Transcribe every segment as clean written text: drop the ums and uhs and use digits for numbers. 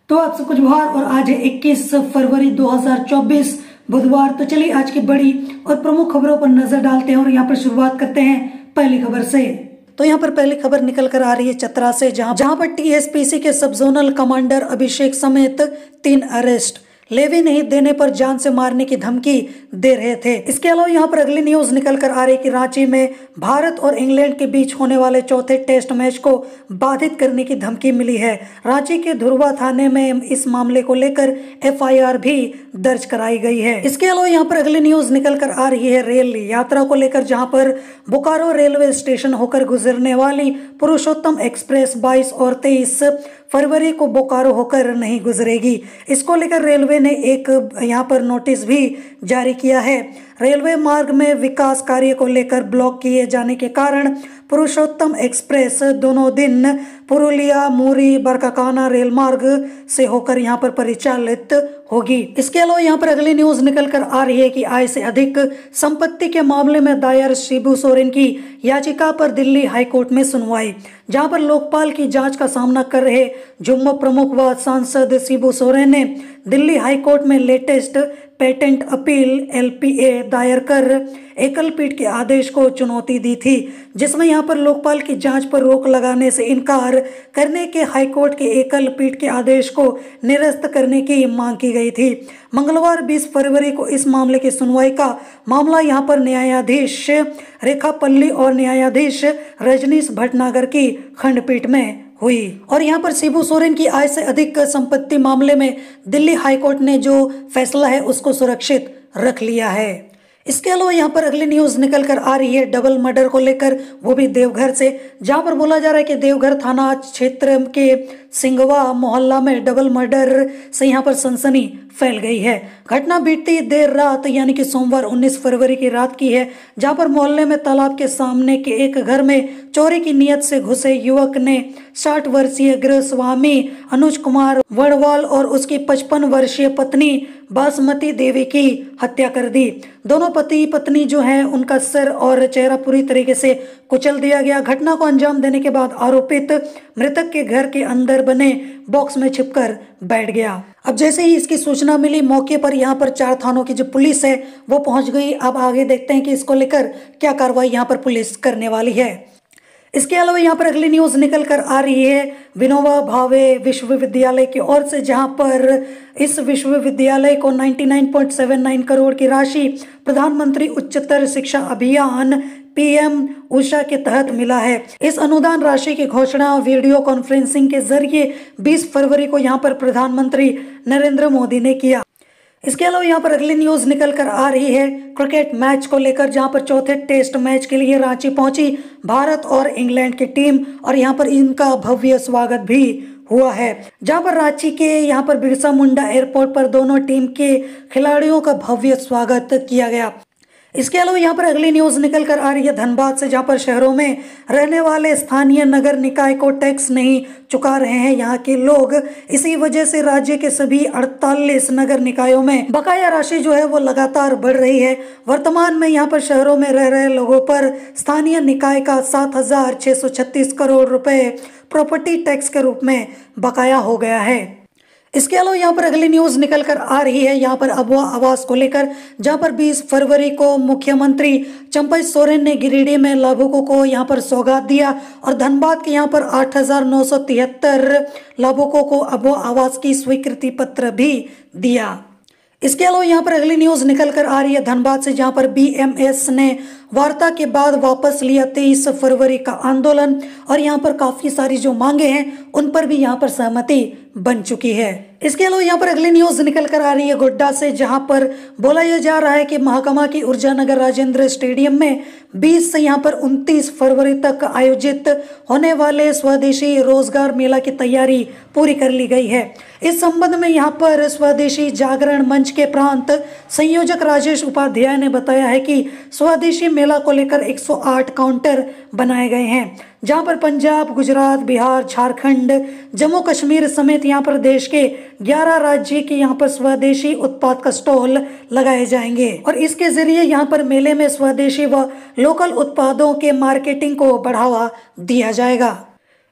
तो आप सबको जोहार और आज है 21 फरवरी 2024 बुधवार। तो चलिए आज की बड़ी और प्रमुख खबरों पर नजर डालते हैं और यहाँ पर शुरुआत करते हैं पहली खबर से। तो यहाँ पर पहली खबर निकल कर आ रही है चतरा से, जहां पर टीएसपीसी के सब जोनल कमांडर अभिषेक समेत 3 अरेस्ट। लेवी नहीं देने पर जान से मारने की धमकी दे रहे थे। इसके अलावा यहाँ पर अगली न्यूज निकल कर आ रही है कि रांची में भारत और इंग्लैंड के बीच होने वाले चौथे टेस्ट मैच को बाधित करने की धमकी मिली है। रांची के धुरवा थाने में इस मामले को लेकर एफआईआर भी दर्ज कराई गई है। इसके अलावा यहाँ पर अगली न्यूज निकल कर आ रही है रेल यात्रा को लेकर, जहाँ पर बोकारो रेलवे स्टेशन होकर गुजरने वाली पुरुषोत्तम एक्सप्रेस 22 और 23 फरवरी को बोकारो होकर नहीं गुजरेगी। इसको लेकर रेलवे ने एक यहाँ पर नोटिस भी जारी किया है। रेलवे मार्ग में विकास कार्य को लेकर ब्लॉक किए जाने के कारण पुरुषोत्तम एक्सप्रेस दोनों दिन पुरुलिया मुरी बरकाकाना रेल मार्ग से होकर यहाँ पर परिचालित होगी। इसके अलावा यहाँ पर अगली न्यूज निकल कर आ रही है कि आय से अधिक संपत्ति के मामले में दायर शिबू सोरेन की याचिका पर दिल्ली हाईकोर्ट में सुनवाई, जहां पर लोकपाल की जांच का सामना कर रहे जुम्मो प्रमुख व सांसद शिबू सोरेन ने दिल्ली हाईकोर्ट में लेटेस्ट पेटेंट अपील एलपीए दायर कर एकल पीठ के आदेश को चुनौती दी थी, जिसमें यहां पर लोकपाल की जांच पर रोक लगाने से इनकार करने के हाईकोर्ट के एकल पीठ के आदेश को निरस्त करने की मांग की गई थी। मंगलवार 20 फरवरी को इस मामले की सुनवाई का मामला यहां पर न्यायाधीश रेखा पल्ली और न्यायाधीश रजनीश भटनागर की खंडपीठ में हुई। और यहाँ पर शिबू सोरेन की आय से अधिक संपत्ति मामले में दिल्ली हाईकोर्ट ने जो फैसला है उसको सुरक्षित रख लिया है। इसके अलावा यहाँ पर अगली न्यूज निकल कर आ रही है डबल मर्डर को लेकर, वो भी देवघर से, जहां पर बोला जा रहा है कि देवघर थाना क्षेत्र के सिंगवा मोहल्ला में डबल मर्डर से यहाँ पर सनसनी फैल गई है। घटना बीती देर रात यानी कि सोमवार 19 फरवरी की रात की है, जहां पर मोहल्ले में तालाब के सामने के एक घर में चोरी की नीयत से घुसे युवक ने 60 वर्षीय गृह स्वामी अनुज कुमार वड़वाल और उसकी 55 वर्षीय पत्नी बासमती देवी की हत्या कर दी। दोनों पति पत्नी जो हैं उनका सिर और चेहरा पूरी तरीके से कुचल दिया गया। घटना को अंजाम देने के बाद आरोपित मृतक के घर के अंदर बने बॉक्स में छिपकर बैठ गया। अब जैसे ही इसकी सूचना मिली, मौके पर यहाँ पर 4 थानों की जो पुलिस है वो पहुंच गई। अब आगे देखते हैं कि इसको लेकर क्या कार्रवाई यहाँ पर पुलिस करने वाली है। इसके अलावा यहाँ पर अगली न्यूज निकल कर आ रही है विनोबा भावे विश्वविद्यालय की ओर से, जहां पर इस विश्वविद्यालय को 99.79 करोड़ की राशि प्रधानमंत्री उच्चतर शिक्षा अभियान पीएम उषा के तहत मिला है। इस अनुदान राशि की घोषणा वीडियो कॉन्फ्रेंसिंग के जरिए 20 फरवरी को यहाँ पर प्रधानमंत्री नरेंद्र मोदी ने किया। इसके अलावा यहाँ पर अगली न्यूज निकल कर आ रही है क्रिकेट मैच को लेकर, जहां पर चौथे टेस्ट मैच के लिए रांची पहुंची भारत और इंग्लैंड की टीम और यहाँ पर इनका भव्य स्वागत भी हुआ है, जहां पर रांची के यहाँ पर बिरसा मुंडा एयरपोर्ट पर दोनों टीम के खिलाड़ियों का भव्य स्वागत किया गया। इसके अलावा यहाँ पर अगली न्यूज निकल कर आ रही है धनबाद से, जहां पर शहरों में रहने वाले स्थानीय नगर निकाय को टैक्स नहीं चुका रहे हैं यहाँ के लोग। इसी वजह से राज्य के सभी 48 नगर निकायों में बकाया राशि जो है वो लगातार बढ़ रही है। वर्तमान में यहाँ पर शहरों में रह रहे लोगों पर स्थानीय निकाय का 7,636 करोड़ रुपए प्रॉपर्टी टैक्स के रूप में बकाया हो गया है। इसके अलावा यहाँ पर अगली न्यूज निकल कर आ रही है यहाँ पर अबुआ आवास को लेकर, जहाँ पर 20 फरवरी को मुख्यमंत्री चंपई सोरेन ने गिरिडीह में लाभुकों को यहाँ पर सौगात दिया और धनबाद के यहाँ पर 8,973 लाभुकों को अबुआ आवास की स्वीकृति पत्र भी दिया। इसके अलावा यहाँ पर अगली न्यूज निकल कर आ रही है धनबाद से, जहाँ पर बीएमएस ने वार्ता के बाद वापस लिया 23 फरवरी का आंदोलन और यहाँ पर काफी सारी जो मांगे हैं उन पर भी यहाँ पर सहमति बन चुकी है। इसके अलावा यहाँ पर अगली न्यूज निकल कर आ रही है गोड्डा से, जहां पर बोला यह जा रहा है कि महकमा की ऊर्जा नगर राजेंद्र स्टेडियम में 20 से यहाँ पर 29 फरवरी तक आयोजित होने वाले स्वदेशी रोजगार मेला की तैयारी पूरी कर ली गई है। इस संबंध में यहाँ पर स्वदेशी जागरण मंच के प्रांत संयोजक राजेश उपाध्याय ने बताया है कि स्वदेशी मेला को लेकर 108 काउंटर बनाए गए हैं, जहां पर पंजाब, गुजरात, बिहार, झारखंड, जम्मू कश्मीर समेत यहाँ पर देश के 11 राज्य के यहाँ पर स्वदेशी उत्पाद का स्टॉल लगाए जाएंगे और इसके जरिए यहाँ पर मेले में स्वदेशी व लोकल उत्पादों के मार्केटिंग को बढ़ावा दिया जाएगा।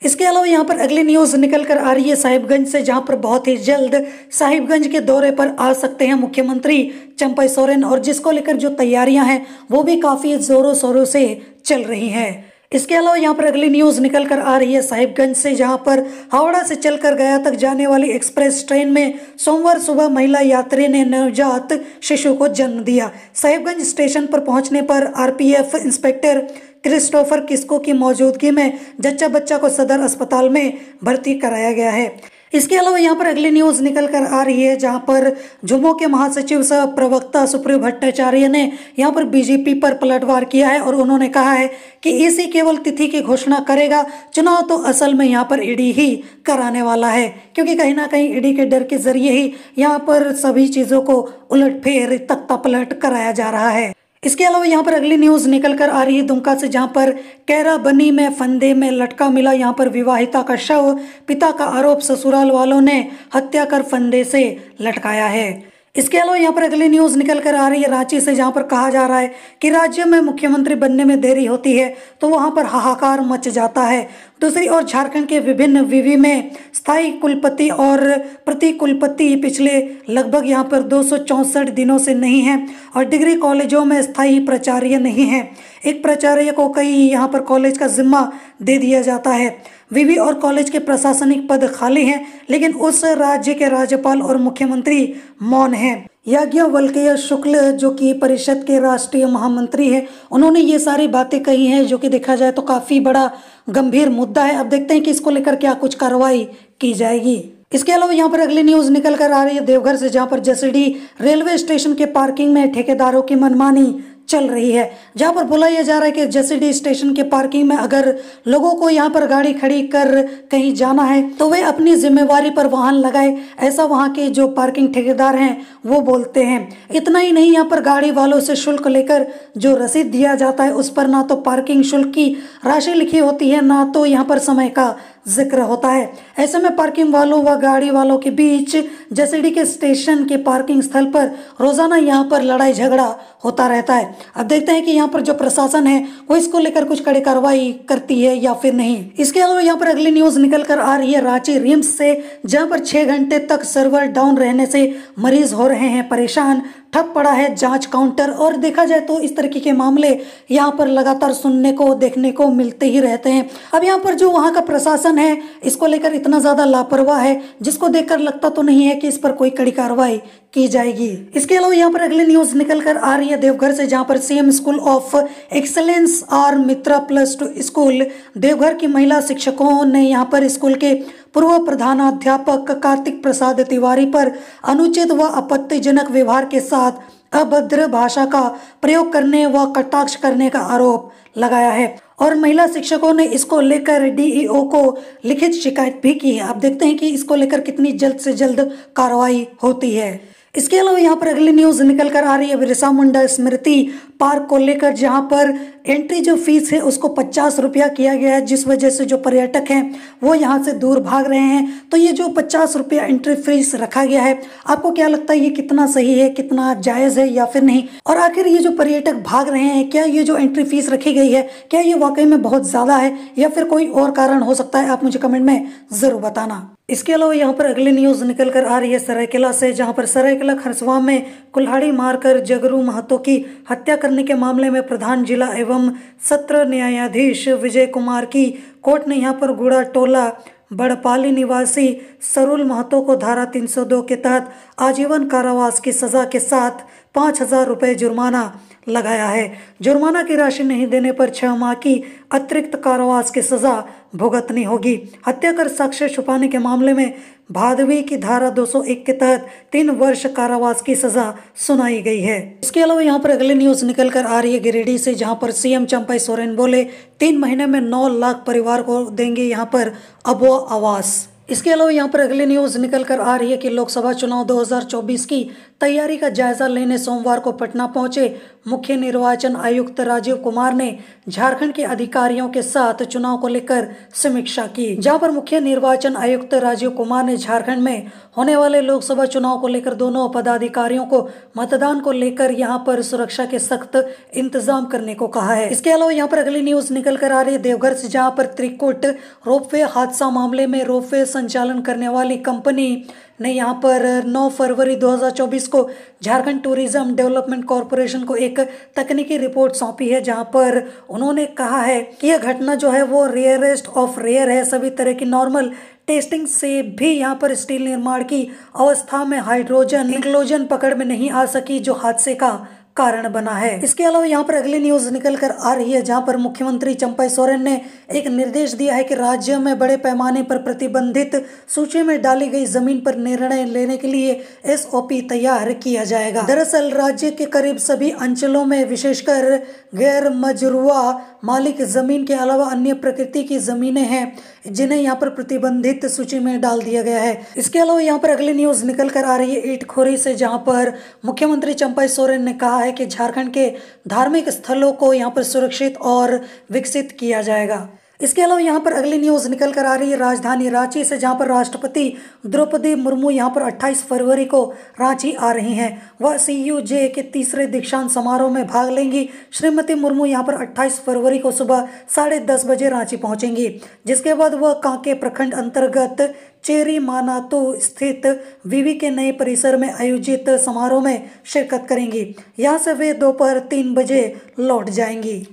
इसके अलावा यहाँ पर अगली न्यूज निकल कर आ रही है साहिबगंज से, जहां पर बहुत ही जल्द साहिबगंज के दौरे पर आ सकते हैं मुख्यमंत्री चंपई सोरेन, और जिसको लेकर जो तैयारियां हैं वो भी काफी जोरों शोरों से चल रही हैं। इसके अलावा यहाँ पर अगली न्यूज निकल कर आ रही है साहिबगंज से, जहां पर हावड़ा से चलकर गया तक जाने वाली एक्सप्रेस ट्रेन में सोमवार सुबह महिला यात्री ने नवजात शिशु को जन्म दिया। साहिबगंज स्टेशन पर पहुंचने पर आरपीएफ इंस्पेक्टर क्रिस्टोफर किस्को की मौजूदगी में जच्चा बच्चा को सदर अस्पताल में भर्ती कराया गया है। इसके अलावा यहाँ पर अगली न्यूज निकल कर आ रही है, जहां पर जम्मू के महासचिव सह प्रवक्ता सुप्रियो भट्टाचार्य ने यहाँ पर बीजेपी पर पलटवार किया है और उन्होंने कहा है कि ईसी केवल तिथि की घोषणा करेगा, चुनाव तो असल में यहाँ पर ईडी ही कराने वाला है, क्योंकि कहीं ना कहीं ईडी के डर के जरिए ही यहाँ पर सभी चीजों को उलटफेर तख्ता पलट कराया जा रहा है। इसके अलावा यहाँ पर अगली न्यूज निकल कर आ रही है दुमका से, जहां पर कैरा बनी में फंदे में लटका मिला यहाँ पर विवाहिता का शव। पिता का आरोप, ससुराल वालों ने हत्या कर फंदे से लटकाया है। इसके अलावा यहाँ पर अगली न्यूज निकल कर आ रही है रांची से, जहां पर कहा जा रहा है कि राज्य में मुख्यमंत्री बनने में देरी होती है तो वहां पर हाहाकार मच जाता है। दूसरी ओर झारखंड के विभिन्न विवि में स्थायी कुलपति और प्रति कुलपति पिछले लगभग यहाँ पर 264 दिनों से नहीं है, और डिग्री कॉलेजों में स्थायी प्राचार्य नहीं है। एक प्राचार्य को कई यहाँ पर कॉलेज का जिम्मा दे दिया जाता है। विवि और कॉलेज के प्रशासनिक पद खाली हैं, लेकिन उस राज्य के राज्यपाल और मुख्यमंत्री मौन हैं। याज्ञवल्क्य शुक्ल जो कि परिषद के राष्ट्रीय महामंत्री हैं, उन्होंने ये सारी बातें कही हैं, जो कि देखा जाए तो काफी बड़ा गंभीर मुद्दा है। अब देखते हैं कि इसको लेकर क्या कुछ कार्रवाई की जाएगी। इसके अलावा यहाँ पर अगली न्यूज निकल कर आ रही है देवघर से, जहाँ पर जसीडीह रेलवे स्टेशन के पार्किंग में ठेकेदारों की मनमानी चल रही है। जहां पर बोला यह जा रहा है कि जसीडीह स्टेशन के पार्किंग में अगर लोगों को यहां पर गाड़ी खड़ी कर कहीं जाना है तो वे अपनी जिम्मेवारी पर वाहन लगाए, ऐसा वहां के जो पार्किंग ठेकेदार हैं वो बोलते हैं। इतना ही नहीं, यहाँ पर गाड़ी वालों से शुल्क लेकर जो रसीद दिया जाता है उस पर ना तो पार्किंग शुल्क की राशि लिखी होती है, ना तो यहाँ पर समय का जिक्र होता है। ऐसे में पार्किंग वालों व गाड़ी वालों के बीच जसीडीह के स्टेशन के पार्किंग स्थल पर रोजाना यहाँ पर लड़ाई झगड़ा होता रहता है। अब देखते हैं कि यहाँ पर जो प्रशासन है वो इसको लेकर कुछ कड़ी कार्रवाई करती है या फिर नहीं। इसके अलावा यहाँ पर अगली न्यूज निकल कर आ रही है रांची रिम्स से, जहाँ पर 6 घंटे तक सर्वर डाउन रहने से मरीज हो रहे हैं परेशान। ठप पड़ा है जांच काउंटर, और देखा जाए तो इस तरीके के मामले यहाँ पर लगातार सुनने को देखने को मिलते ही रहते हैं। अब यहाँ पर जो वहाँ का प्रशासन है इसको लेकर इतना ज्यादा लापरवाह है, जिसको देखकर लगता तो नहीं है कि इस पर कोई कड़ी कार्रवाई की जाएगी। इसके अलावा यहाँ पर अगली न्यूज निकल कर आ रही है देवघर से, जहाँ पर सीएम स्कूल ऑफ एक्सलेंस और मित्रा +2 स्कूल देवघर की महिला शिक्षकों ने यहाँ पर स्कूल के पूर्व प्रधानाध्यापक कार्तिक प्रसाद तिवारी पर अनुचित व आपत्तिजनक व्यवहार के साथ अभद्र भाषा का प्रयोग करने व कटाक्ष करने का आरोप लगाया है, और महिला शिक्षकों ने इसको लेकर डीईओ को लिखित शिकायत भी की है। आप देखते हैं कि इसको लेकर कितनी जल्द से जल्द कार्रवाई होती है। इसके अलावा यहाँ पर अगली न्यूज निकल कर आ रही है बिरसा मुंडा स्मृति पार्क को लेकर, जहाँ पर एंट्री जो फीस है उसको 50 रुपया किया गया है, जिस वजह से जो पर्यटक हैं वो यहाँ से दूर भाग रहे हैं। तो ये जो 50 रुपया एंट्री फीस रखा गया है, आपको क्या लगता है ये कितना सही है, कितना जायज है या फिर नहीं? और आखिर ये जो पर्यटक भाग रहे हैं, क्या ये जो एंट्री फीस रखी गई है क्या ये वाकई में बहुत ज्यादा है या फिर कोई और कारण हो सकता है? आप मुझे कमेंट में जरूर बताना। इसके अलावा यहाँ पर अगली न्यूज निकल कर आ रही है सरायकेला से, जहाँ पर सरायकेला खरसवां में कुल्हाड़ी मारकर जगरू महतो की हत्या करने के मामले में प्रधान जिला एवं सत्र न्यायाधीश विजय कुमार की कोर्ट ने यहाँ पर गुड़ा टोला बड़पाली निवासी सरुल महतो को धारा 302 के तहत आजीवन कारावास की सजा के साथ 5,000 रुपये जुर्माना लगाया है। जुर्माना की राशि नहीं देने पर 6 माह की अतिरिक्त कारावास की सजा भुगतनी होगी। हत्या कर साक्ष्य छुपाने के मामले में भादवी की धारा 201 के तहत 3 वर्ष कारावास की सजा सुनाई गई है। इसके अलावा यहाँ पर अगली न्यूज निकल कर आ रही है गिरिडीह से, जहाँ पर सीएम चंपई सोरेन बोले 3 महीने में 9 लाख परिवार को देंगे यहाँ पर अबुआ आवास। इसके अलावा यहाँ पर अगली न्यूज निकल कर आ रही है कि लोकसभा चुनाव 2024 की तैयारी का जायजा लेने सोमवार को पटना पहुंचे मुख्य निर्वाचन आयुक्त राजीव कुमार ने झारखंड के अधिकारियों के साथ चुनाव को लेकर समीक्षा की, जहां पर मुख्य निर्वाचन आयुक्त राजीव कुमार ने झारखंड में होने वाले लोकसभा चुनाव को लेकर दोनों पदाधिकारियों को मतदान को लेकर यहां पर सुरक्षा के सख्त इंतजाम करने को कहा है। इसके अलावा यहां पर अगली न्यूज निकल कर आ रही है देवघर से, जहां पर त्रिकुट रोपवे हादसा मामले में रोपवे संचालन करने वाली कंपनी ने यहां पर 9 फरवरी 2024 को झारखंड टूरिज्म डेवलपमेंट कॉरपोरेशन को एक तकनीकी रिपोर्ट सौंपी है, जहां पर उन्होंने कहा है कि यह घटना जो है वो रेयरेस्ट ऑफ रेयर है। सभी तरह की नॉर्मल टेस्टिंग से भी यहां पर स्टील निर्माण की अवस्था में हाइड्रोजन इंक्लूजन पकड़ में नहीं आ सकी, जो हादसे का कारण बना है। इसके अलावा यहाँ पर अगली न्यूज निकल कर आ रही है, जहां पर मुख्यमंत्री चंपई सोरेन ने एक निर्देश दिया है कि राज्य में बड़े पैमाने पर प्रतिबंधित सूची में डाली गई जमीन पर निर्णय लेने के लिए SOP तैयार किया जाएगा। दरअसल राज्य के करीब सभी अंचलों में विशेषकर गैर मजरूआ मालिक जमीन के अलावा अन्य प्रकृति की जमीनें हैं, जिन्हें यहाँ पर प्रतिबंधित सूची में डाल दिया गया है। इसके अलावा यहाँ पर अगली न्यूज निकल कर आ रही है ईटखोरी से, जहां पर मुख्यमंत्री चंपई सोरेन ने कहा है कि झारखंड के धार्मिक स्थलों को यहाँ पर सुरक्षित और विकसित किया जाएगा। इसके अलावा यहाँ पर अगली न्यूज निकल कर आ रही है राजधानी रांची से, जहाँ पर राष्ट्रपति द्रौपदी मुर्मू यहाँ पर 28 फरवरी को रांची आ रही हैं। वह CUJ के तीसरे दीक्षांत समारोह में भाग लेंगी। श्रीमती मुर्मू यहाँ पर 28 फरवरी को सुबह 10:30 बजे रांची पहुँचेंगी, जिसके बाद वह कांके प्रखंड अंतर्गत चेरी मानातू स्थित विवि के नए परिसर में आयोजित समारोह में शिरकत करेंगी। यहाँ से वे दोपहर 3 बजे लौट जाएंगी।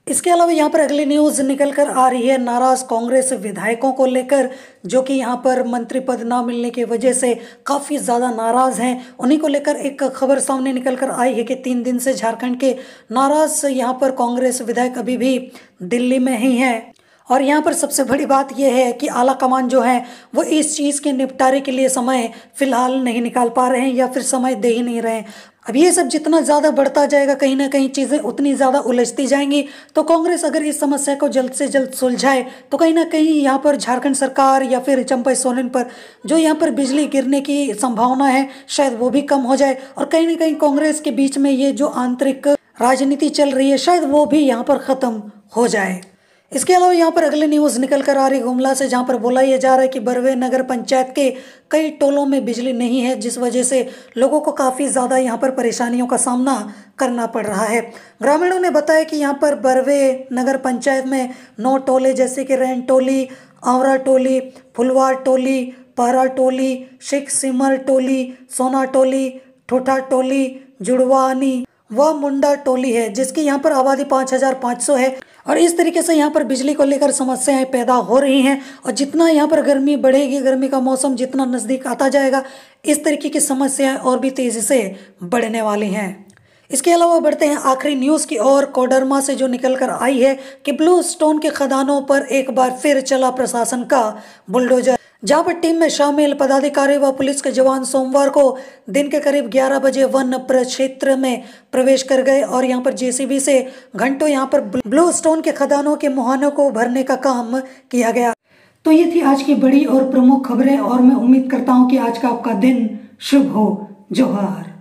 इसके अलावा यहाँ पर अगली न्यूज निकल कर आ रही है नाराज कांग्रेस विधायकों को लेकर, जो कि यहाँ पर मंत्री पद ना मिलने की वजह से काफ़ी ज़्यादा नाराज हैं। उन्हीं को लेकर एक खबर सामने निकल कर आई है कि 3 दिन से झारखंड के नाराज यहाँ पर कांग्रेस विधायक अभी भी दिल्ली में ही हैं। और यहाँ पर सबसे बड़ी बात यह है कि आला कमान जो है वो इस चीज़ के निपटारे के लिए समय फिलहाल नहीं निकाल पा रहे हैं या फिर समय दे ही नहीं रहे हैं। अब ये सब जितना ज़्यादा बढ़ता जाएगा, कहीं ना कहीं चीज़ें उतनी ज़्यादा उलझती जाएंगी। तो कांग्रेस अगर इस समस्या को जल्द से जल्द सुलझाए तो कहीं ना कहीं यहाँ पर झारखंड सरकार या फिर चंपई सोरेन पर जो यहाँ पर बिजली गिरने की संभावना है शायद वो भी कम हो जाए, और कहीं ना कहीं कांग्रेस के बीच में ये जो आंतरिक राजनीति चल रही है शायद वो भी यहाँ पर ख़त्म हो जाए। इसके अलावा यहाँ पर अगले न्यूज़ निकल कर आ रही गुमला से, जहाँ पर बोला यह जा रहा है कि बरवे नगर पंचायत के कई टोलों में बिजली नहीं है, जिस वजह से लोगों को काफ़ी ज़्यादा यहाँ पर परेशानियों का सामना करना पड़ रहा है। ग्रामीणों ने बताया कि यहाँ पर बरवे नगर पंचायत में 9 टोले जैसे कि रैन टोली, आवरा टोली, फुलवार टोली, पहरा टोली, शेख सिमर टोली, सोना टोली, ठोठा टोली, जुड़वानी व मुंडा टोली है, जिसकी यहाँ पर आबादी 5500 है। और इस तरीके से यहाँ पर बिजली को लेकर समस्याएं पैदा हो रही हैं, और जितना यहाँ पर गर्मी बढ़ेगी, गर्मी का मौसम जितना नज़दीक आता जाएगा, इस तरीके की समस्याएं और भी तेज़ी से बढ़ने वाली हैं। इसके अलावा बढ़ते हैं आखिरी न्यूज़ की ओर। कोडरमा से जो निकल कर आई है कि ब्लू स्टोन के खदानों पर एक बार फिर चला प्रशासन का बुलडोजर, जहां पर टीम में शामिल पदाधिकारी व पुलिस के जवान सोमवार को दिन के करीब 11 बजे वन प्रक्षेत्र में प्रवेश कर गए और यहां पर JCB से घंटों यहां पर ब्लू स्टोन के खदानों के मुहानों को भरने का काम किया गया। तो ये थी आज की बड़ी और प्रमुख खबरें, और मैं उम्मीद करता हूं कि आज का आपका दिन शुभ हो। जोहार।